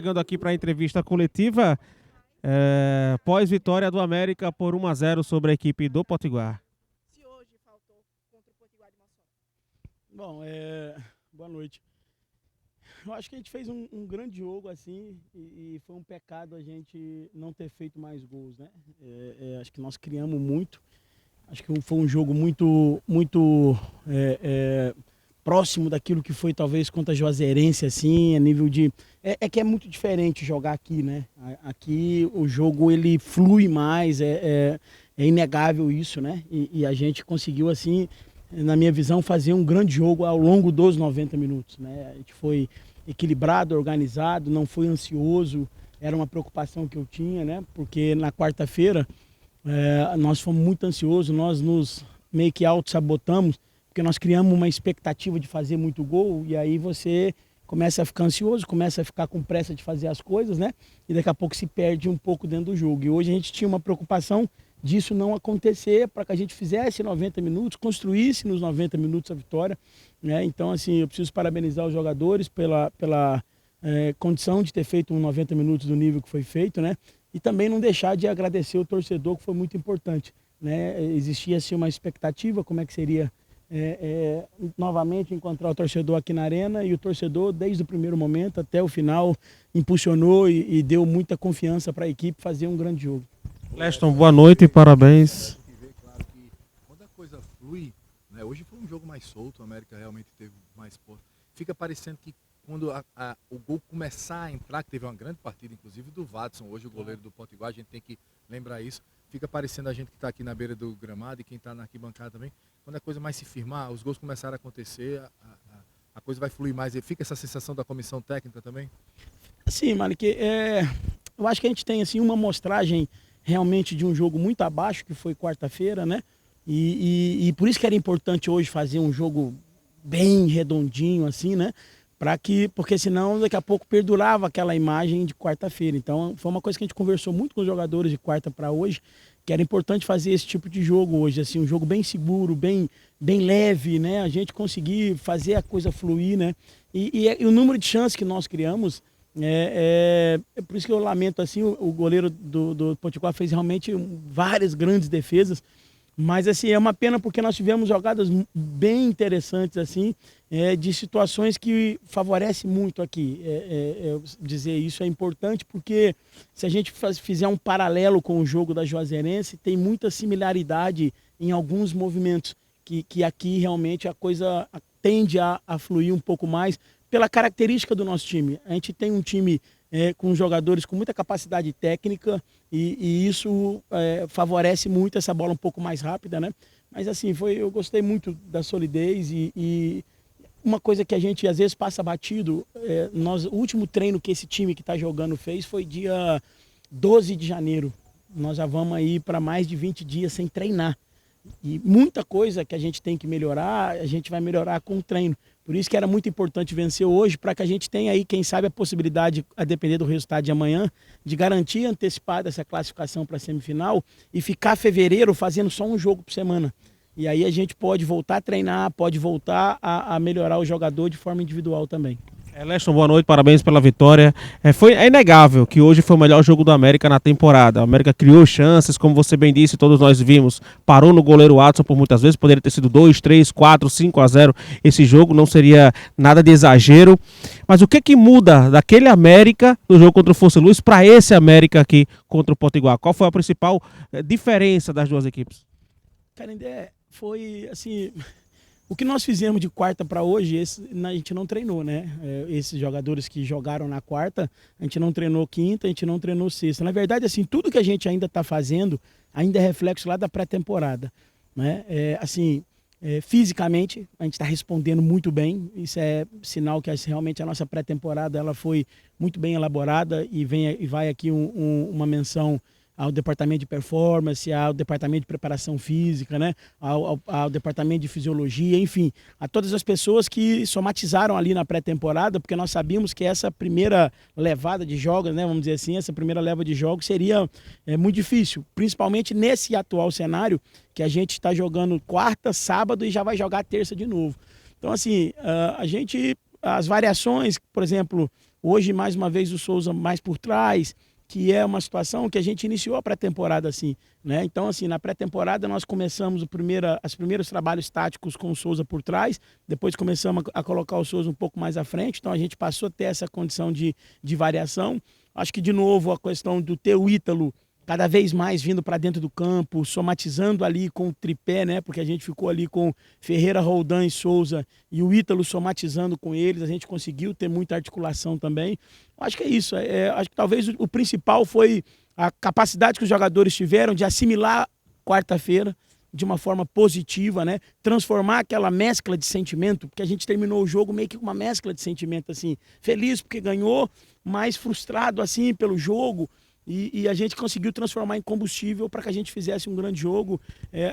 chegando aqui para a entrevista coletiva pós-vitória do América por 1-0 sobre a equipe do Potiguar. Se hoje faltou contra o Potiguar de Mossoró. Bom, boa noite. Eu acho que a gente fez um grande jogo assim e foi um pecado a gente não ter feito mais gols, né? Acho que nós criamos muito. Acho que foi um jogo muito próximo daquilo que foi talvez contra a Juazeirense, assim, a nível de... que é muito diferente jogar aqui, né? Aqui o jogo ele flui mais, é inegável isso, né? E a gente conseguiu, assim, na minha visão, fazer um grande jogo ao longo dos 90 minutos, né? A gente foi equilibrado, organizado, não foi ansioso, era uma preocupação que eu tinha, né? Porque na quarta-feira nós fomos muito ansiosos, nós nos meio que auto-sabotamos, porque nós criamos uma expectativa de fazer muito gol, e aí você começa a ficar ansioso, começa a ficar com pressa de fazer as coisas, né? E daqui a pouco se perde um pouco dentro do jogo. E hoje a gente tinha uma preocupação disso não acontecer, para que a gente fizesse 90 minutos, construísse nos 90 minutos a vitória, né? Então, assim, eu preciso parabenizar os jogadores pela condição de ter feito 90 minutos do nível que foi feito, né? E também não deixar de agradecer o torcedor, que foi muito importante, né? Existia assim uma expectativa, como é que seria novamente encontrar o torcedor aqui na arena, e o torcedor desde o primeiro momento até o final impulsionou e deu muita confiança para a equipe fazer um grande jogo. Leston, boa noite e parabéns. Claro que quando a coisa flui, né, hoje foi um jogo mais solto, o América realmente teve mais posse. Fica parecendo que quando o gol começar a entrar, que teve uma grande partida, inclusive do Watson, hoje o goleiro do Potiguar, a gente tem que lembrar isso, fica parecendo a gente que está aqui na beira do gramado e quem está na arquibancada também, quando a coisa mais se firmar, os gols começaram a acontecer, a coisa vai fluir mais. E fica essa sensação da comissão técnica também? Sim, Malik, eu acho que a gente tem assim, uma amostragem realmente de um jogo muito abaixo, que foi quarta-feira, né? E por isso que era importante hoje fazer um jogo bem redondinho, assim, né? Porque senão daqui a pouco perdurava aquela imagem de quarta-feira. Então foi uma coisa que a gente conversou muito com os jogadores de quarta para hoje, que era importante fazer esse tipo de jogo hoje, assim, um jogo bem seguro, bem leve, né? A gente conseguir fazer a coisa fluir, né? E o número de chances que nós criamos, é por isso que eu lamento, assim, o goleiro do Potiguar fez realmente várias grandes defesas, mas assim, é uma pena porque nós tivemos jogadas bem interessantes, assim, de situações que favorecem muito aqui. Dizer isso é importante porque se a gente fizer um paralelo com o jogo da Juazeirense, tem muita similaridade em alguns movimentos, que aqui realmente a coisa tende a fluir um pouco mais pela característica do nosso time. A gente tem um time com jogadores com muita capacidade técnica e isso favorece muito essa bola um pouco mais rápida, né? Mas assim, eu gostei muito da solidez e uma coisa que a gente às vezes passa batido, o último treino que esse time que está jogando fez foi dia 12 de janeiro. Nós já vamos aí para mais de 20 dias sem treinar. E muita coisa que a gente tem que melhorar, a gente vai melhorar com o treino. Por isso que era muito importante vencer hoje, para que a gente tenha aí, quem sabe, a possibilidade, a depender do resultado de amanhã, de garantir antecipada essa classificação para a semifinal e ficar fevereiro fazendo só um jogo por semana. E aí a gente pode voltar a treinar, pode voltar a melhorar o jogador de forma individual também. Leston, boa noite, parabéns pela vitória. É inegável que hoje foi o melhor jogo do América na temporada. O América criou chances, como você bem disse, todos nós vimos. Parou no goleiro Watson por muitas vezes, poderia ter sido 2, 3, 4, 5-0 esse jogo, não seria nada de exagero. Mas o que muda daquele América no jogo contra o Força Luz para esse América aqui contra o Potiguar? Qual foi a principal diferença das duas equipes? Canindé, foi assim... O que nós fizemos de quarta para hoje, a gente não treinou, né? Esses jogadores que jogaram na quarta, a gente não treinou quinta, a gente não treinou sexta. Na verdade, assim, tudo que a gente ainda está fazendo ainda é reflexo lá da pré-temporada, né? Fisicamente, a gente está respondendo muito bem. Isso é sinal que realmente a nossa pré-temporada ela foi muito bem elaborada e vai aqui uma menção ao departamento de performance, ao departamento de preparação física, né? ao departamento de fisiologia, enfim, a todas as pessoas que somatizaram ali na pré-temporada, porque nós sabíamos que essa primeira levada de jogos, né, vamos dizer assim, essa primeira leva de jogos seria muito difícil, principalmente nesse atual cenário que a gente está jogando quarta, sábado e já vai jogar terça de novo. Então, assim, as variações, por exemplo, Hoje, mais uma vez, o Souza mais por trás, que é uma situação que a gente iniciou a pré-temporada assim, né? Então, assim, na pré-temporada nós começamos os primeiros trabalhos táticos com o Souza por trás, depois começamos a colocar o Souza um pouco mais à frente, então a gente passou a ter essa condição de variação. Acho que, de novo, a questão do ter o Ítalo cada vez mais vindo para dentro do campo, somatizando ali com o tripé, né? Porque a gente ficou ali com Ferreira, Roldan e Souza e o Ítalo somatizando com eles, a gente conseguiu ter muita articulação também. Acho que é isso. Acho que talvez o principal foi a capacidade que os jogadores tiveram de assimilar quarta-feira de uma forma positiva, né? Transformar aquela mescla de sentimento, porque a gente terminou o jogo meio que com uma mescla de sentimento, assim, feliz porque ganhou, mas frustrado, assim, pelo jogo. E a gente conseguiu transformar em combustível para que a gente fizesse um grande jogo.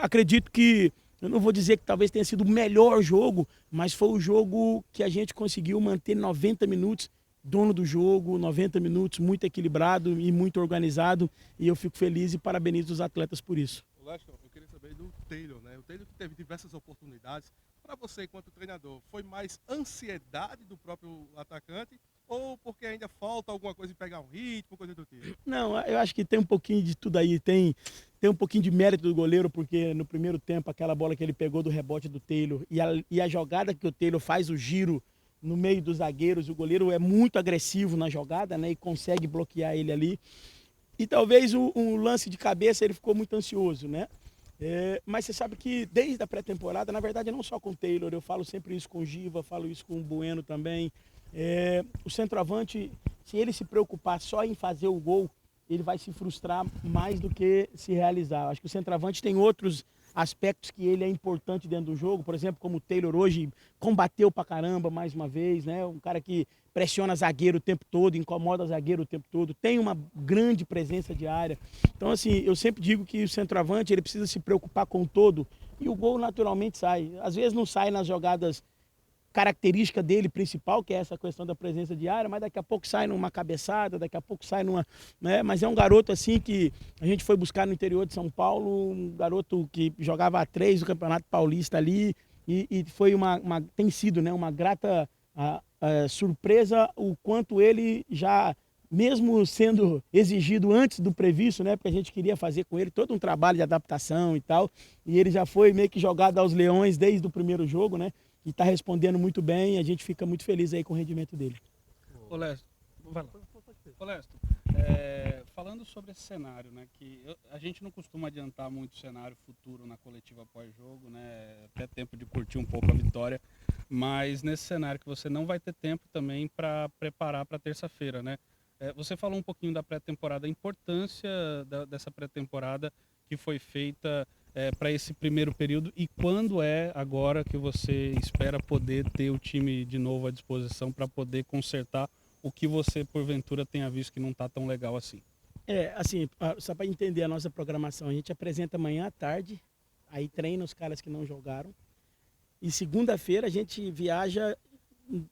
Acredito que, eu não vou dizer que talvez tenha sido o melhor jogo, mas foi o jogo que a gente conseguiu manter 90 minutos dono do jogo, 90 minutos muito equilibrado e muito organizado. E eu fico feliz e parabenizo os atletas por isso. Lester, eu queria saber do Taylor, né? O Taylor que teve diversas oportunidades. Para você, enquanto treinador, foi mais ansiedade do próprio atacante ou porque ainda falta alguma coisa em pegar um ritmo, coisa do tipo? Não, eu acho que tem um pouquinho de tudo aí. Tem um pouquinho de mérito do goleiro, porque no primeiro tempo, aquela bola que ele pegou do rebote do Taylor e a jogada que o Taylor faz o giro no meio dos zagueiros, o goleiro é muito agressivo na jogada, né? E consegue bloquear ele ali. E talvez um lance de cabeça ele ficou muito ansioso, né? Mas você sabe que desde a pré-temporada, na verdade não só com o Taylor, eu falo sempre isso com o Giva, falo isso com o Bueno também. O centroavante, se ele se preocupar só em fazer o gol, ele vai se frustrar mais do que se realizar. Acho que o centroavante tem outros aspectos que ele é importante dentro do jogo, por exemplo, como o Taylor hoje combateu pra caramba mais uma vez, né? Um cara que pressiona zagueiro o tempo todo, incomoda zagueiro o tempo todo, tem uma grande presença de área. Então, assim, eu sempre digo que o centroavante ele precisa se preocupar com o todo e o gol naturalmente sai. Às vezes não sai nas jogadas característica dele principal, que é essa questão da presença de área, mas daqui a pouco sai numa cabeçada, daqui a pouco sai numa, né? Mas é um garoto assim que a gente foi buscar no interior de São Paulo, um garoto que jogava a 3 do Campeonato Paulista ali e foi tem sido, né, uma grata surpresa o quanto ele já, mesmo sendo exigido antes do previsto, né, porque a gente queria fazer com ele todo um trabalho de adaptação e tal, e ele já foi meio que jogado aos leões desde o primeiro jogo, né? E está respondendo muito bem, a gente fica muito feliz aí com o rendimento dele. Ô Lester, vai lá. Ô Lester, falando sobre esse cenário, né, que a gente não costuma adiantar muito o cenário futuro na coletiva pós-jogo, né, até tempo de curtir um pouco a vitória, mas nesse cenário que você não vai ter tempo também para preparar para terça-feira, né? Você falou um pouquinho da pré-temporada, a importância dessa pré-temporada que foi feita para esse primeiro período e quando é agora que você espera poder ter o time de novo à disposição para poder consertar o que você porventura tenha visto que não está tão legal assim? Assim, só para entender a nossa programação, a gente apresenta amanhã à tarde, aí treina os caras que não jogaram e segunda-feira a gente viaja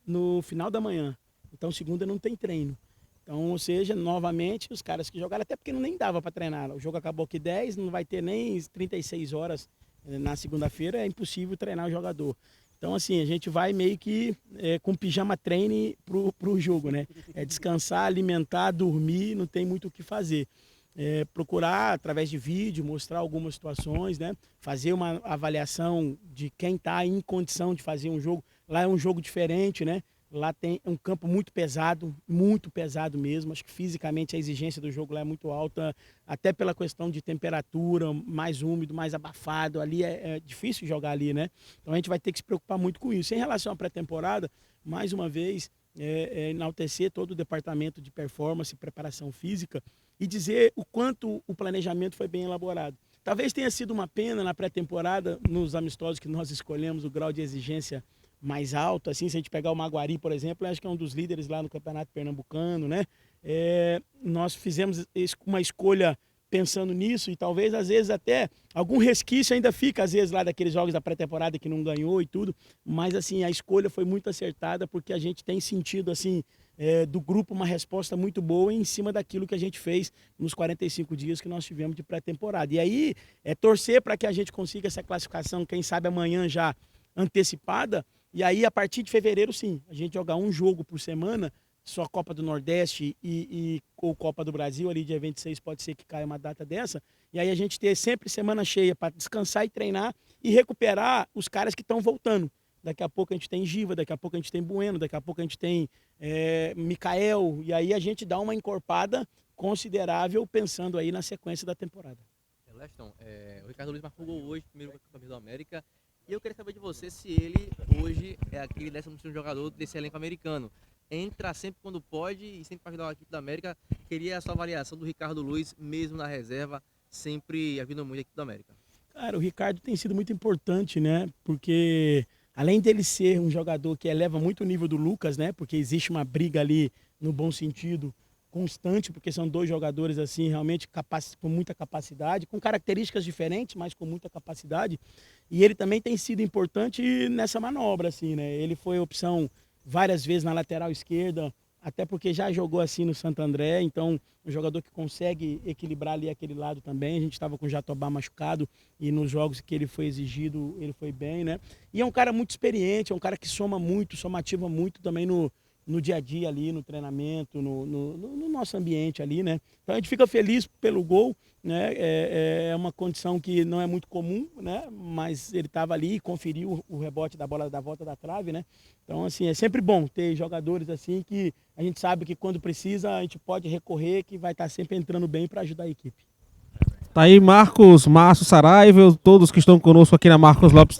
no final da manhã, então segunda não tem treino. Então, ou seja, novamente, os caras que jogaram, até porque nem dava para treinar. O jogo acabou aqui 10, não vai ter nem 36 horas na segunda-feira, é impossível treinar o jogador. Então, assim, a gente vai meio que com pijama treine pro jogo, né? Descansar, alimentar, dormir, não tem muito o que fazer. Procurar, através de vídeo, mostrar algumas situações, né? Fazer uma avaliação de quem está em condição de fazer um jogo. Lá é um jogo diferente, né? Lá tem um campo muito pesado mesmo. Acho que fisicamente a exigência do jogo lá é muito alta, até pela questão de temperatura, mais úmido, mais abafado. Ali é difícil jogar ali, né? Então a gente vai ter que se preocupar muito com isso. Em relação à pré-temporada, mais uma vez, enaltecer todo o departamento de performance e preparação física e dizer o quanto o planejamento foi bem elaborado. Talvez tenha sido uma pena na pré-temporada, nos amistosos que nós escolhemos, o grau de exigência mais alto, assim, se a gente pegar o Maguari, por exemplo, acho que é um dos líderes lá no Campeonato Pernambucano, né? Nós fizemos uma escolha pensando nisso e talvez, às vezes, até algum resquício ainda fica, às vezes, lá daqueles jogos da pré-temporada que não ganhou e tudo, mas, assim, a escolha foi muito acertada porque a gente tem sentido, assim, do grupo uma resposta muito boa em cima daquilo que a gente fez nos 45 dias que nós tivemos de pré-temporada. E aí, torcer para que a gente consiga essa classificação, quem sabe amanhã já antecipada. E aí, a partir de fevereiro, sim, a gente jogar um jogo por semana só Copa do Nordeste ou Copa do Brasil, ali dia 26 pode ser que caia uma data dessa, e aí a gente ter sempre semana cheia para descansar e treinar e recuperar os caras que estão voltando. Daqui a pouco a gente tem Giva, daqui a pouco a gente tem Bueno, daqui a pouco a gente tem Mikael, e aí a gente dá uma encorpada considerável pensando aí na sequência da temporada. Leston, o Ricardo Luiz marcou gol hoje, primeiro campeão da América, e eu queria saber de você se ele hoje é aquele 12º jogador desse elenco americano. Entra sempre quando pode e sempre para ajudar a equipe da América. Queria a sua avaliação do Ricardo Luiz, mesmo na reserva, sempre ajudando muito a equipe da América. Cara, o Ricardo tem sido muito importante, né? Porque além dele ser um jogador que eleva muito o nível do Lucas, né? Porque existe uma briga ali, no bom sentido, constante, porque são dois jogadores assim realmente com muita capacidade, com características diferentes, mas com muita capacidade. E ele também tem sido importante nessa manobra, assim, né? Ele foi opção várias vezes na lateral esquerda, até porque já jogou assim no Santo André, então um jogador que consegue equilibrar ali aquele lado também. A gente estava com o Jatobá machucado e nos jogos que ele foi exigido, ele foi bem, né? E é um cara muito experiente, é um cara que soma muito, somativa muito também no dia a dia ali, no treinamento, no nosso ambiente ali, né? Então a gente fica feliz pelo gol, né? É uma condição que não é muito comum, né? Mas ele estava ali e conferiu o rebote da bola da volta da trave, né? Então, assim, é sempre bom ter jogadores assim que a gente sabe que quando precisa a gente pode recorrer, que vai estar sempre entrando bem para ajudar a equipe. Tá aí Marcos, Márcio, Saraiva, todos que estão conosco aqui na Marcos Lopes